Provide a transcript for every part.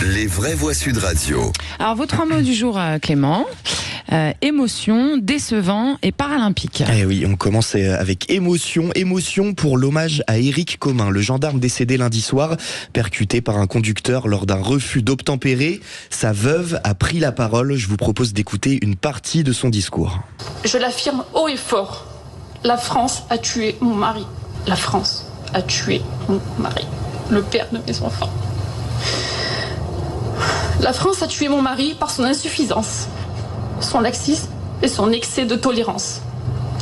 Les vraies voix Sud Radio. Alors, vos 3 mots du jour, Clément. Émotion, décevant et paralympique. Eh oui, on commence avec émotion. Émotion pour l'hommage à Éric Commun, le gendarme décédé lundi soir, percuté par un conducteur lors d'un refus d'obtempérer. Sa veuve a pris la parole. Je vous propose d'écouter une partie de son discours. Je l'affirme haut et fort. La France a tué mon mari. La France a tué mon mari, le père de mes enfants. La France a tué mon mari par son insuffisance, son laxisme et son excès de tolérance.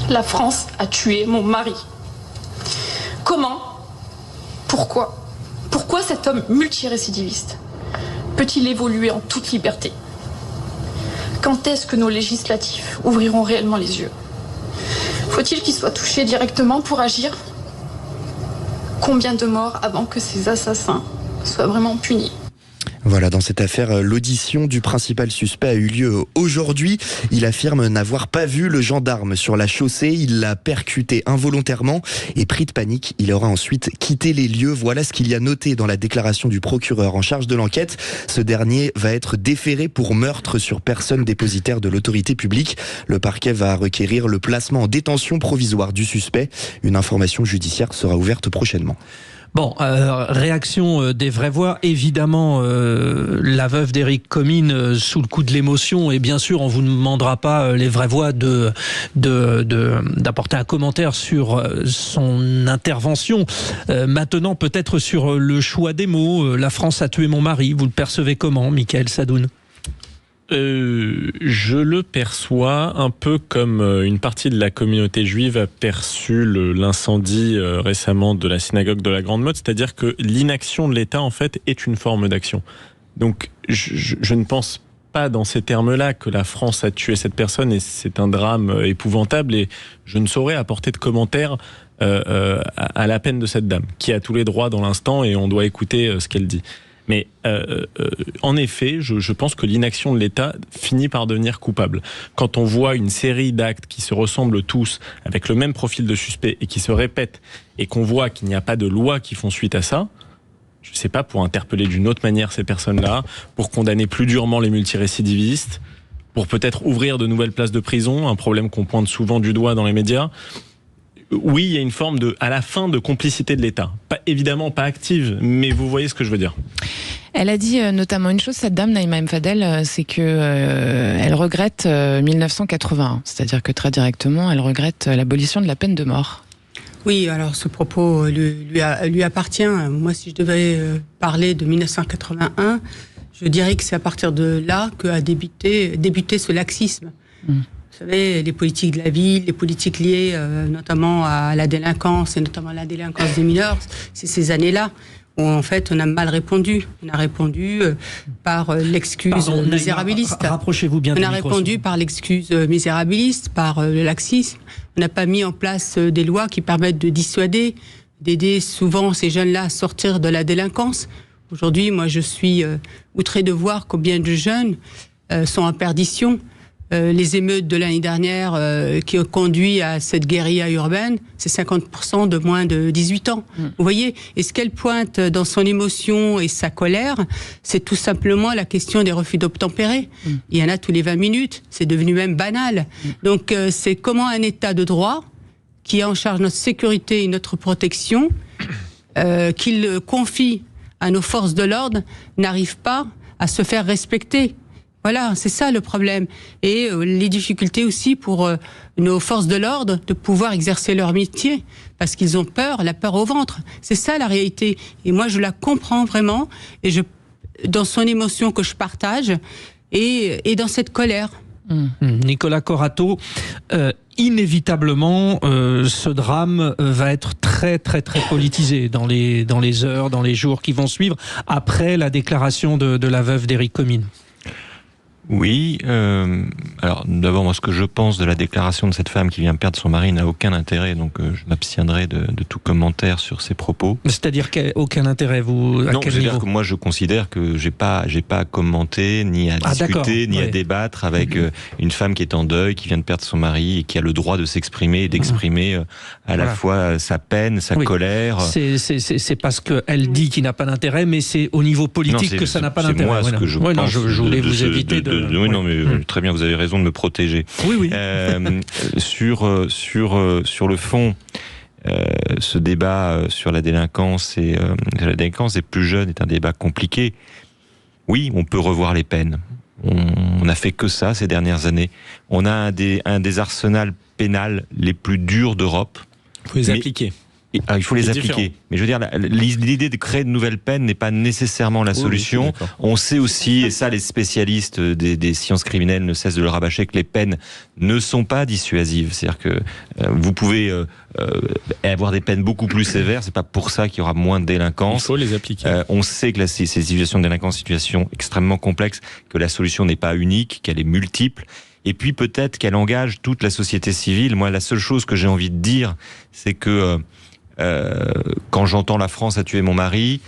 La France a tué mon mari. Comment ? Pourquoi ? Pourquoi cet homme multirécidiviste peut-il évoluer en toute liberté ? Quand est-ce que nos législatifs ouvriront réellement les yeux ? Faut-il qu'il soit touché directement pour agir ? Combien de morts avant que ces assassins soient vraiment punis ? Voilà, dans cette affaire, l'audition du principal suspect a eu lieu aujourd'hui. Il affirme n'avoir pas vu le gendarme sur la chaussée. Il l'a percuté involontairement et pris de panique. Il aura ensuite quitté les lieux. Voilà ce qu'il y a noté dans la déclaration du procureur en charge de l'enquête. Ce dernier va être déféré pour meurtre sur personne dépositaire de l'autorité publique. Le parquet va requérir le placement en détention provisoire du suspect. Une information judiciaire sera ouverte prochainement. Bon, réaction des vraies voix. Évidemment, la veuve d'Éric Commun sous le coup de l'émotion. Et bien sûr, on vous demandera pas, les vraies voix, d'apporter un commentaire sur son intervention. Maintenant, peut-être sur le choix des mots. La France a tué mon mari. Vous le percevez comment, Mickaël Sadoun ? Je le perçois un peu comme une partie de la communauté juive a perçu l'incendie récemment de la synagogue de la Grande Motte, c'est-à-dire que l'inaction de l'État en fait est une forme d'action. Donc je ne pense pas dans ces termes-là que la France a tué cette personne et c'est un drame épouvantable et je ne saurais apporter de commentaires à la peine de cette dame qui a tous les droits dans l'instant et on doit écouter ce qu'elle dit. Mais en effet, je pense que l'inaction de l'État finit par devenir coupable. Quand on voit une série d'actes qui se ressemblent tous, avec le même profil de suspect et qui se répètent, et qu'on voit qu'il n'y a pas de loi qui font suite à ça, je ne sais pas, pour interpeller d'une autre manière ces personnes-là, pour condamner plus durement les multirécidivistes, pour peut-être ouvrir de nouvelles places de prison, un problème qu'on pointe souvent du doigt dans les médias. Oui, il y a une forme à la fin de complicité de l'État. Évidemment pas active, mais vous voyez ce que je veux dire. Elle a dit notamment une chose, cette dame, Naïma M. Fadel, c'est que elle regrette 1981. C'est-à-dire que très directement, elle regrette l'abolition de la peine de mort. Oui, alors ce propos lui appartient. Moi, si je devais parler de 1981, je dirais que c'est à partir de là qu'a débuté ce laxisme. Vous savez, les politiques de la ville, les politiques liées notamment à la délinquance, et notamment à la délinquance des mineurs, c'est ces années-là où en fait on a mal répondu. On a répondu par l'excuse misérabiliste. Rapprochez-vous bien. On a répondu par l'excuse misérabiliste, par le laxisme. On n'a pas mis en place des lois qui permettent de dissuader, d'aider souvent ces jeunes-là à sortir de la délinquance. Aujourd'hui, moi je suis outré de voir combien de jeunes sont en perdition. Les émeutes de l'année dernière qui ont conduit à cette guérilla urbaine, c'est 50% de moins de 18 ans. Vous voyez ? Et ce qu'elle pointe dans son émotion et sa colère, c'est tout simplement la question des refus d'obtempérer. Il y en a tous les 20 minutes, c'est devenu même banal. Donc c'est comment un État de droit qui a en charge notre sécurité et notre protection, qu'il confie à nos forces de l'ordre, n'arrive pas à se faire respecter. Voilà, c'est ça le problème. Et les difficultés aussi pour nos forces de l'ordre de pouvoir exercer leur métier. Parce qu'ils ont peur, la peur au ventre. C'est ça la réalité. Et moi, je la comprends vraiment. Et dans son émotion que je partage et dans cette colère. Nicolas Corato, inévitablement, ce drame va être très très très politisé dans les heures, dans les jours qui vont suivre après la déclaration de la veuve d'Éric Commun. Oui, alors d'abord moi ce que je pense de la déclaration de cette femme qui vient perdre son mari n'a aucun intérêt, donc je m'abstiendrai de tout commentaire sur ces propos. C'est-à-dire aucun intérêt, vous, à non, quel c'est-à-dire niveau? que moi je considère que j'ai pas à commenter, ni à discuter, ni à débattre avec une femme qui est en deuil, qui vient de perdre son mari et qui a le droit de s'exprimer et d'exprimer à la fois sa peine, sa colère. C'est parce qu'elle dit qu'il n'a pas d'intérêt, mais c'est au niveau politique que ça n'a pas d'intérêt. C'est moi ce que je pense. Je voulais vous éviter de... Oui, non, mais très bien, vous avez raison de me protéger. Oui. Sur le fond, ce débat sur la délinquance des plus jeunes est un débat compliqué. Oui, on peut revoir les peines. On n'a fait que ça ces dernières années. On a un des arsenals pénals les plus durs d'Europe. Il faut les appliquer. Il faut les appliquer. Différent. Mais je veux dire, l'idée de créer de nouvelles peines n'est pas nécessairement la solution. On sait aussi, et ça les spécialistes des sciences criminelles ne cessent de le rabâcher, que les peines ne sont pas dissuasives. C'est-à-dire que vous pouvez avoir des peines beaucoup plus sévères, c'est pas pour ça qu'il y aura moins de délinquance. Il faut les appliquer. On sait que ces situations de délinquance, situations extrêmement complexes, que la solution n'est pas unique, qu'elle est multiple. Et puis peut-être qu'elle engage toute la société civile. Moi, la seule chose que j'ai envie de dire, c'est que quand j'entends la France a tué mon mari,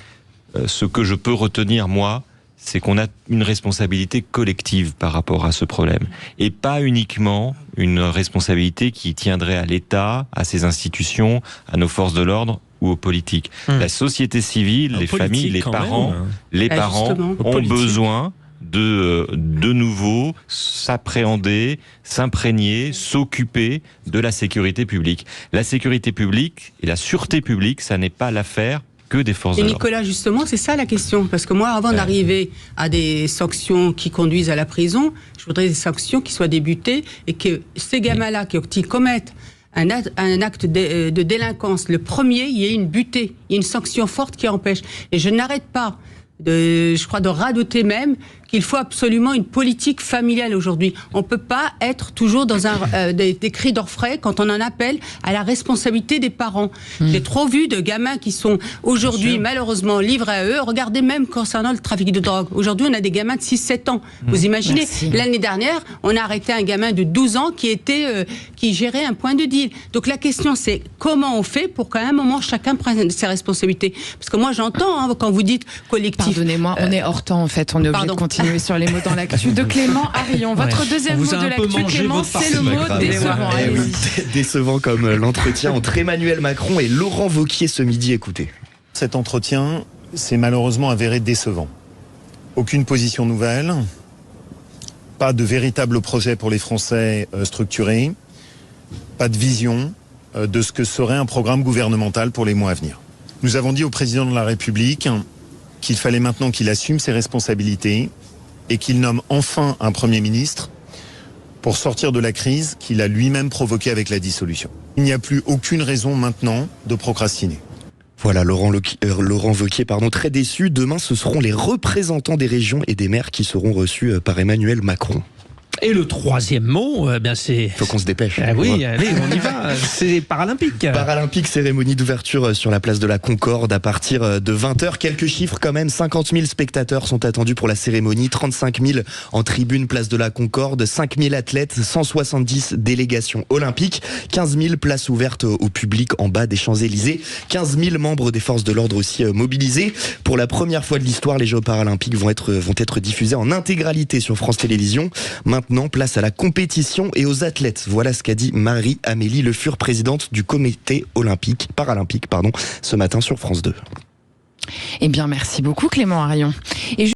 ce que je peux retenir, moi, c'est qu'on a une responsabilité collective par rapport à ce problème. Et pas uniquement une responsabilité qui tiendrait à l'État, à ses institutions, à nos forces de l'ordre ou aux politiques. La société civile, les familles, les parents ont besoin de nouveau s'appréhender, s'imprégner, s'occuper de la sécurité publique. La sécurité publique et la sûreté publique, ça n'est pas l'affaire que des forces de l'ordre. Et Nicolas, justement, c'est ça la question. Parce que moi, avant d'arriver à des sanctions qui conduisent à la prison, je voudrais des sanctions qui soient débutées et que ces gamins-là qui commettent un acte de délinquance, le premier, il y ait une butée, il y ait une sanction forte qui empêche. Et je n'arrête pas de radoter même qu'il faut absolument une politique familiale aujourd'hui. On ne peut pas être toujours dans des cris d'orfraie quand on en appelle à la responsabilité des parents. J'ai trop vu de gamins qui sont aujourd'hui malheureusement livrés à eux. Regardez même concernant le trafic de drogue. Aujourd'hui, on a des gamins de 6-7 ans. Vous imaginez, l'année dernière, on a arrêté un gamin de 12 ans qui gérait un point de deal. Donc la question, c'est comment on fait pour qu'à un moment, chacun prenne ses responsabilités. Parce que moi, j'entends quand vous dites collectif. Pardonnez-moi, on est hors temps en fait. On est obligé de continuer sur les mots dans l'actu de Clément Arion. Votre deuxième mot de l'actu, Clément, c'est le mot décevant. Décevant comme l'entretien entre Emmanuel Macron et Laurent Wauquiez ce midi, écoutez. Cet entretien s'est malheureusement avéré décevant. Aucune position nouvelle, pas de véritable projet pour les Français structuré, pas de vision de ce que serait un programme gouvernemental pour les mois à venir. Nous avons dit au président de la République qu'il fallait maintenant qu'il assume ses responsabilités et qu'il nomme enfin un Premier ministre pour sortir de la crise qu'il a lui-même provoquée avec la dissolution. Il n'y a plus aucune raison maintenant de procrastiner. Voilà, Laurent Wauquiez, très déçu. Demain, ce seront les représentants des régions et des maires qui seront reçus par Emmanuel Macron. Et le troisième mot, c'est... Faut qu'on se dépêche. Oui, allez, on y va. C'est paralympique. Paralympique, cérémonie d'ouverture sur la place de la Concorde à partir de 20h. Quelques chiffres quand même. 50 000 spectateurs sont attendus pour la cérémonie. 35 000 en tribune place de la Concorde. 5 000 athlètes, 170 délégations olympiques. 15 000 places ouvertes au public en bas des Champs-Élysées. 15 000 membres des forces de l'ordre aussi mobilisés. Pour la première fois de l'histoire, les Jeux paralympiques vont être diffusés en intégralité sur France Télévisions. Maintenant, place à la compétition et aux athlètes. Voilà ce qu'a dit Marie-Amélie Le Fur, présidente du comité paralympique, ce matin sur France 2. Eh bien, merci beaucoup Clément Arion.